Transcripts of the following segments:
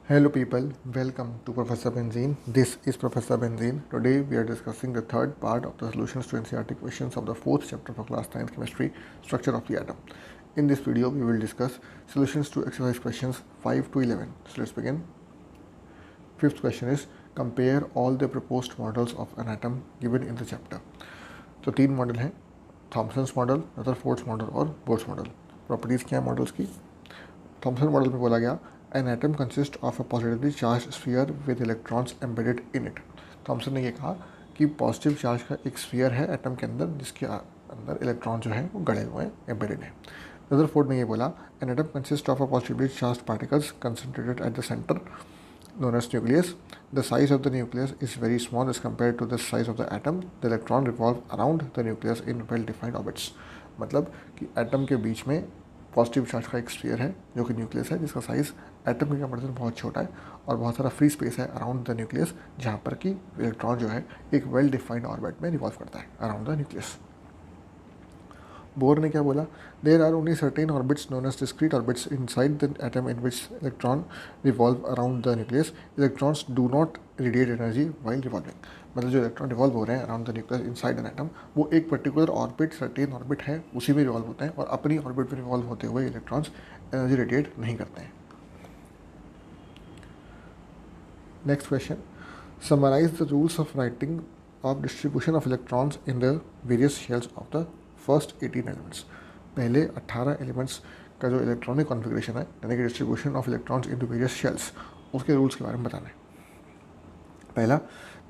Hello people, welcome to Professor Benzene. This is Professor Benzene. Today we are discussing the third part of the solutions to NCERT questions of the fourth chapter for class 9th chemistry, structure of the atom. In this video we will discuss solutions to exercise questions 5 to 11. So let's begin. Fifth question is compare all the proposed models of an atom given in the chapter. तो तीन model हैं, Thomson's model, Rutherford's model और Bohr's model. Properties क्या है models की? Thomson model में बोला गया an atom consist of a positively charge sphere with electrons embedded in it. Thomson ने ये कहा कि पॉजिटिव चार्ज का एक स्फीयर है एटम के अंदर जिसके अंदर इलेक्ट्रॉन जो है वो गड़े हुए हैं, एम्बेडेड है. रदरफोर्ड ने ये बोला N atom consist of a positively charge particles concentrated at the centre known as nucleus. The size of the nucleus is very small as compared to the size of the atom. The electron revolve around the nucleus in well-defined orbits. मतलब कि atom के बीच में positive charge का एक sphere है जो कि nucleus है जिसका साइज़ एटम के कंपेरिजन बहुत छोटा है और बहुत सारा फ्री स्पेस है अराउंड द न्यूक्लियस जहाँ पर कि इलेक्ट्रॉन जो है एक वेल डिफाइंड ऑर्बिट में रिवॉल्व करता है अराउंड द न्यूक्लियस. बोर ने क्या बोला? There are only certain orbits known as discrete orbits inside the atom in which electron revolve around the nucleus. Electrons do not radiate energy while revolving. मतलब जो electron revolve हो रहे हैं around the nucleus inside an atom वो एक particular orbit, certain orbit है, उसी में रिवॉल्व होते हैं और अपनी ऑर्बिट में रिवॉल्व होते हुए इलेक्ट्रॉन्स एनर्जी रेडिएट नहीं करते हैं. Next question, summarise the rules of writing of distribution of electrons in the various shells of the first 18 elements. पहले 18 एलिमेंट्स का जो इलेक्ट्रॉनिक कॉन्फ़िगरेशन है यानी कि distribution of electrons into various shells उसके रूल्स के बारे में बताना है. पहला,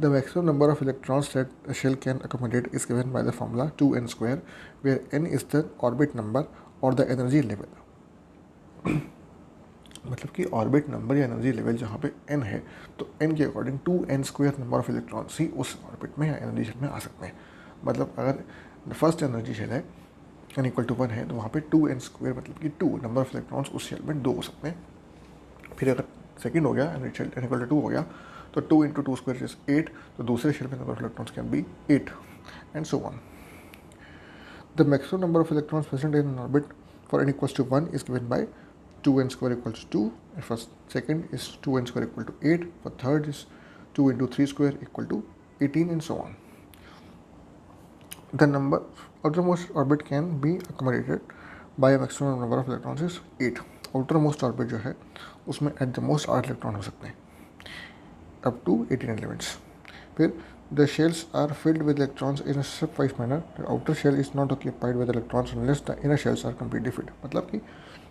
the maximum number of electrons that shell can accommodate is given by the formula 2n² where n is the orbit number और द एनर्जी लेवल. मतलब कि ऑर्बिट नंबर या एनर्जी लेवल जहाँ पे n है तो n के according 2n² number of electrons ही उस ऑर्बिट में या एनर्जी शेल में आ सकते हैं. मतलब अगर फर्स्ट एनर्जी शेल है n इक्वल टू 1 है तो वहाँ पे 2n² मतलब कि 2 नंबर ऑफ इलेक्ट्रॉन्स उस शेल में 2 हो सकते हैं. फिर अगर सेकंड हो गया n इक्वल टू 2 हो गया तो 2 इंटू 2² इज 8, तो दूसरे शेल में number of electrons can be 8 and so on. The maximum number of electrons present in orbit for n equals to 1 is given by 2n² equals 2 and for second is 2n² equal to 8, for third is 2 into 3² equal to 18 and so on. The number outermost orbit can be accommodated by a maximum number of electrons is 8. outermost orbit जो है उसमें at the most 8 electron हो सकते हैं up to 18 elements. फिर the shells are filled with electrons in a stepwise manner. The outer shell is not occupied with electrons unless the inner shells are completely filled. मतलब कि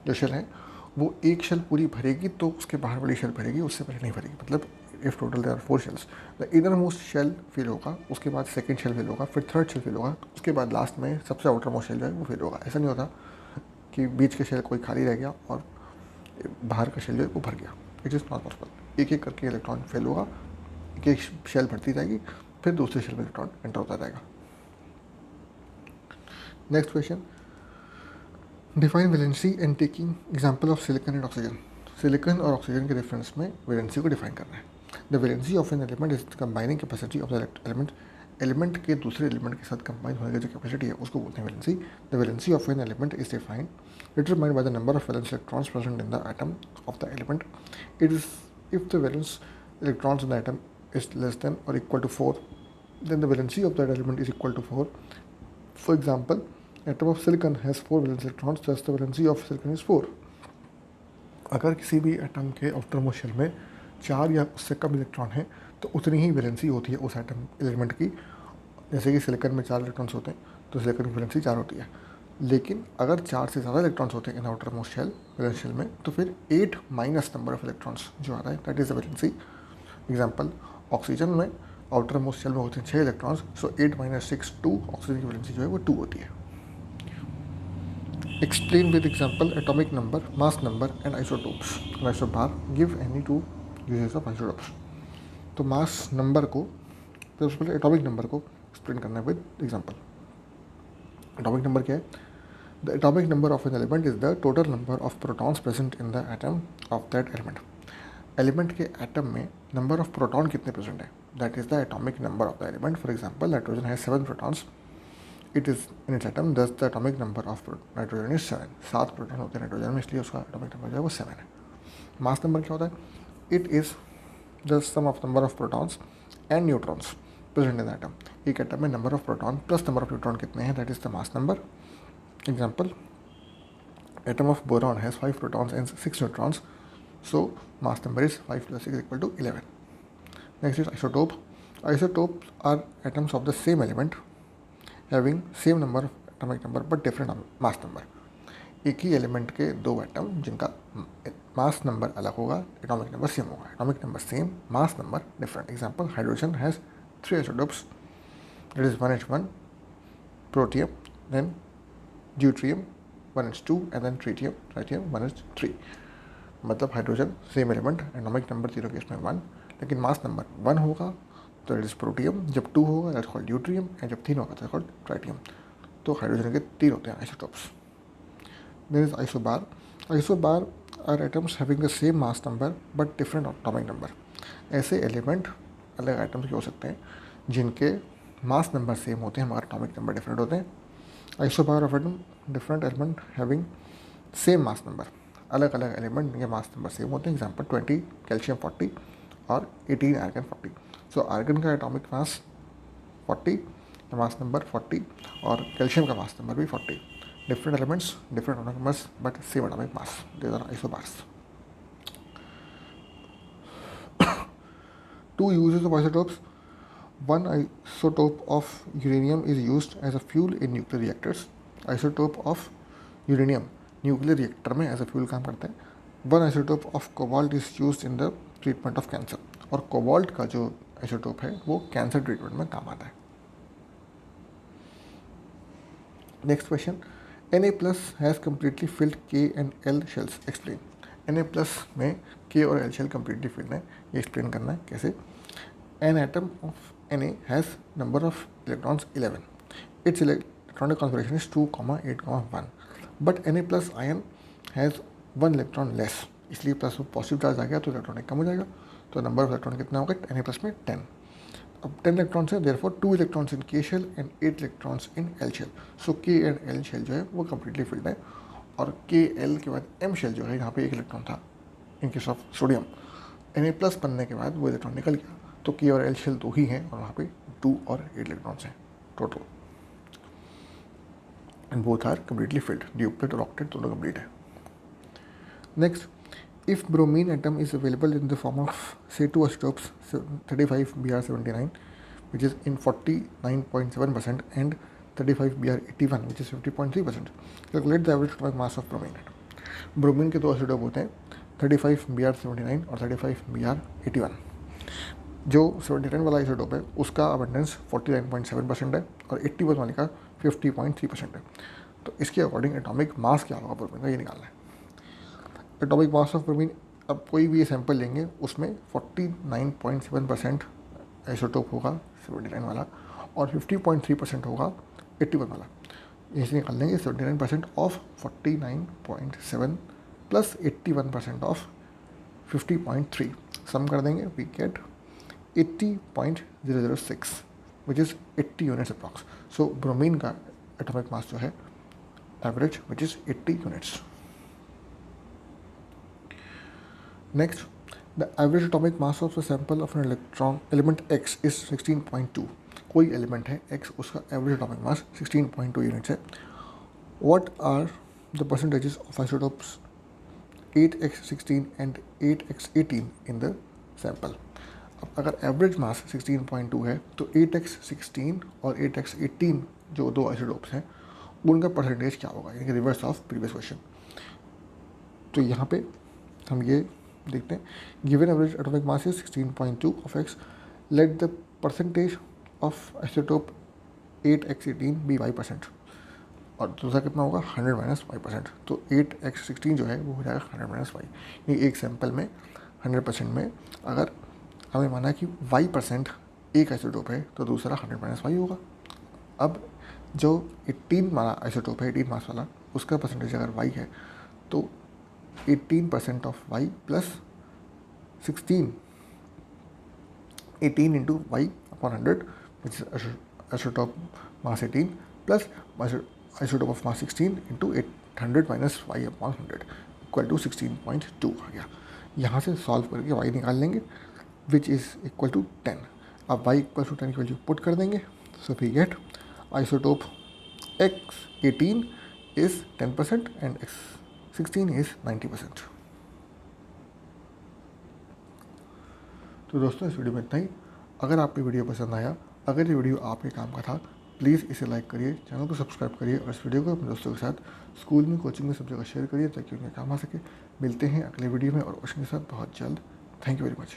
जो shell है वो एक शेल पूरी भरेगी तो उसके बाहर वाली शेल भरेगी, उससे पहले नहीं भरेगी. मतलब if total there are 4 shells, the innermost shell fill होगा, उसके बाद सेकंड शेल फिल होगा, फिर थर्ड शेल फिल होगा, उसके बाद लास्ट में सबसे आउटर मोस्ट शेल जो है वो फिल होगा. ऐसा नहीं होता कि बीच के शेल कोई खाली रह गया और बाहर का शेल जो है वो भर गया. It is not possible. एक एक करके इलेक्ट्रॉन फेल होगा, एक एक शेल भरती जाएगी, फिर दूसरे शेल में इलेक्ट्रॉन एंटर होता जाएगा. Next question, define valency and taking example of silicon and oxygen. Silicon और ऑक्सीजन के रेफरेंस में वैलेंसी को डिफाइन करना है. The valency of an element is the combining capacity of the element. Element के दूसरे एलिमेंट के साथ कंबाइन होने की जो कैपेसिटी है उसको बोलते हैं valency. The valency of an element is defined determined by the number of valence electrons present in the atom of the element. It is if the valence electrons in the atom is less than or equal to 4, then the valency of that element is equal to 4. For example, atom of silicon has 4 valence electrons, thus the valency of silicon is 4. अगर किसी भी atom के outer most shell में 4 या उससे कम electron है तो उतनी ही वैलेंसी होती है उस एटम एलिमेंट की. जैसे कि सिलिकॉन में 4 इलेक्ट्रॉन्स होते हैं तो सिलिकॉन की वैलेंसी 4 होती है. लेकिन अगर 4 से ज़्यादा इलेक्ट्रॉन्स होते हैं in outermost shell, valence shell में, तो फिर 8 माइनस नंबर ऑफ इलेक्ट्रॉन्स जो आता है that is the valency. Example, oxygen में आउटर मोस्ट शेल में होते हैं 6 इलेक्ट्रॉन्स, सो 8 माइनस 6 2. ऑक्सीजन की वैलेंसी जो है वो 2 होती है. Explain with example atomic number, mass number and isotopes. Isobar give any 2 uses of isotopes. तो मास नंबर को तो उससे पहले एटॉमिक नंबर को एक्सप्लेन करना है विद एग्जाम्पल. एटॉमिक नंबर क्या है? The atomic number of an element is the total number of protons present in the atom of that element. Element के एटम में नंबर ऑफ प्रोटॉन कितने present है that is the atomic number of the element. For example, nitrogen has 7 protons, it is in its atom, thus the atomic number of nitrogen is 7. 7 proton होते हैं nitrogen में, इसलिए उसका atomic number जो है वो 7 है. मास नंबर क्या होता है? It is the sum of number of protons and neutrons present in atom. एक एटम में number of proton plus number of neutron कितने हैं, that is the mass number. Example, atom of boron has 5 protons and 6 neutrons, so mass number is 5 plus 6 equal to 11. Next is isotope. Isotopes are atoms of the same element having same number of atomic number but different mass number. एक ही element के दो atom जिनका mass number अलग होगा, atomic number same होगा. Atomic number same, mass number different. Example, hydrogen has 3 isotopes, that is 1H1, protium, then deuterium 1H2 and then tritium 1H3. मतलब hydrogen same element, atomic number तीनों case में 1, लेकिन mass number 1 होगा तो that is protium, जब 2 होगा that called deuterium, and जब 3 होगा दैट कॉल्ड ट्राइटियम. तो हाइड्रोजन के 3 होते हैं isotopes. There is isobar. Isobar are atoms having the same mass number but different atomic number. ऐसे एलिमेंट अलग एटम्स के हो सकते हैं जिनके मास नंबर सेम होते हैं मगर एटॉमिक नंबर डिफरेंट होते हैं. Isobar of atom different element having same mass number. अलग अलग एलिमेंट के मास नंबर सेम होते हैं. एग्जाम्पल 20 कैल्शियम 40 और 18 आर्गन 40. सो आर्गन का एटॉमिक मास 40, मास नंबर 40, और कैल्शियम का मास नंबर भी 40. Different elements, different atomic mass but same atomic mass. These are isobars. Two uses of isotopes. One isotope of uranium is used as a fuel in nuclear reactors. Isotope of uranium nuclear reactor में as a fuel काम करते हैं. One isotope of cobalt is used in the treatment of cancer. और cobalt का जो isotope है वो cancer treatment में काम आता है. Next question, Na+ has completely field K and L shells. Explain. Na+ में K और L शेल कम्प्लीटली फिल्ड है, ये एक्सप्लेन करना है कैसे. An atom of Na has number of electrons 11. Its electronic configuration is 2,8,1. But Na+ ion has 1 electron less. इसलिए plus positive charge आ गया तो इलेक्ट्रॉनिक कम हो जाएगा. तो नंबर ऑफ इलेक्ट्रॉन कितना होगा Na+ में 10. अब 10 इलेक्ट्रॉन्स है, therefore 2 electrons in K shell and 8 electrons in L shell. So K and L shell जो है वो कम्प्लीटली फिल्ड है. और KL के बाद M शेल जो है, यहाँ पे 1 इलेक्ट्रॉन था in case of sodium. Na+ बनने के बाद वो इलेक्ट्रॉन निकल गया, तो K और L शेल 2 ही हैं और वहाँ पे 2 और 8 इलेक्ट्रॉन्स हैं total. And both are completely filled. Duplet और ऑक्टेट दोनों कम्प्लीट है. Next, if bromine atom is available in the form of से 2 isotopes 35Br79 which is in 49.7% and 35Br81 which is 50.3%. Calculate the average atomic mass of bromine atom. Bromine के 2 isotopes होते हैं 35Br79 और 35Br81. जो 79 वाला isotope है उसका abundance 49.7% है और 81 वाले का 50.3% है. तो इसके अकॉर्डिंग एटॉमिक मास क्या होगा ब्रोमीन का, ये निकालना है. एटॉमिक मास ऑफ ब्रोमीन, अब कोई भी सैंपल लेंगे उसमें 49.7% आइसोटोप होगा 79 वाला और 50.3% होगा 81 वाला. इसे निकाल लेंगे 79% ऑफ 49.7 प्लस 81% ऑफ 50.3. सम कर देंगे, we get 80.006 which is 80 units approx. So bromine का atomic mass जो है average which is 80 units. Next, the average atomic mass of a sample of an element X is 16.2. कोई एलिमेंट है X, उसका average atomic मास 16.2 units है. What are the percentages of isotopes 8x16 and 8x18 in the sample? अब अगर average mass 16.2 है तो 8x16 और 8x18 जो 2 आइसोटोप्स हैं उनका परसेंटेज क्या होगा, यानी कि रिवर्स ऑफ प्रीवियस क्वेश्चन. तो यहाँ पे हम ये देखते हैं, given average atomic mass is 16.2 of x, let the percentage of isotope 8x18 be y%. और दूसरा कितना होगा 100 - y%. तो 8x16 जो है वो हो जाएगा 100 - y. ये एक सैंपल में 100% में अगर हमें माना कि y% एक आइसोटोप है तो दूसरा 100 - y होगा. अब जो 18 वाला आइसोटोप है 18 मास वाला, उसका परसेंटेज अगर y है तो 18% of y plus 16 18 into y upon 100 which is isotope mass 18 plus isotope of mass 16 into 100 minus y upon 100 equal to 16.2 आ गया. यहाँ से सॉल्व करके y निकाल लेंगे विच इज़ इक्वल टू 10। अब y इक्वल टू 10 की वैल्यू पुट कर देंगे, so we get isotope X18 is 10% and X16 is 90%। तो दोस्तों इस वीडियो में इतना ही। अगर आपको वीडियो पसंद आया, अगर ये वीडियो आपके काम का था, प्लीज़ इसे लाइक करिए, चैनल को सब्सक्राइब करिए और इस वीडियो को अपने दोस्तों के साथ स्कूल में, कोचिंग में सब जगह शेयर करिए ताकि उन्हें काम आ सके। मिलते हैं अगले वीडियो में और क्वेश्चन के साथ बहुत जल्द। Thank you very much.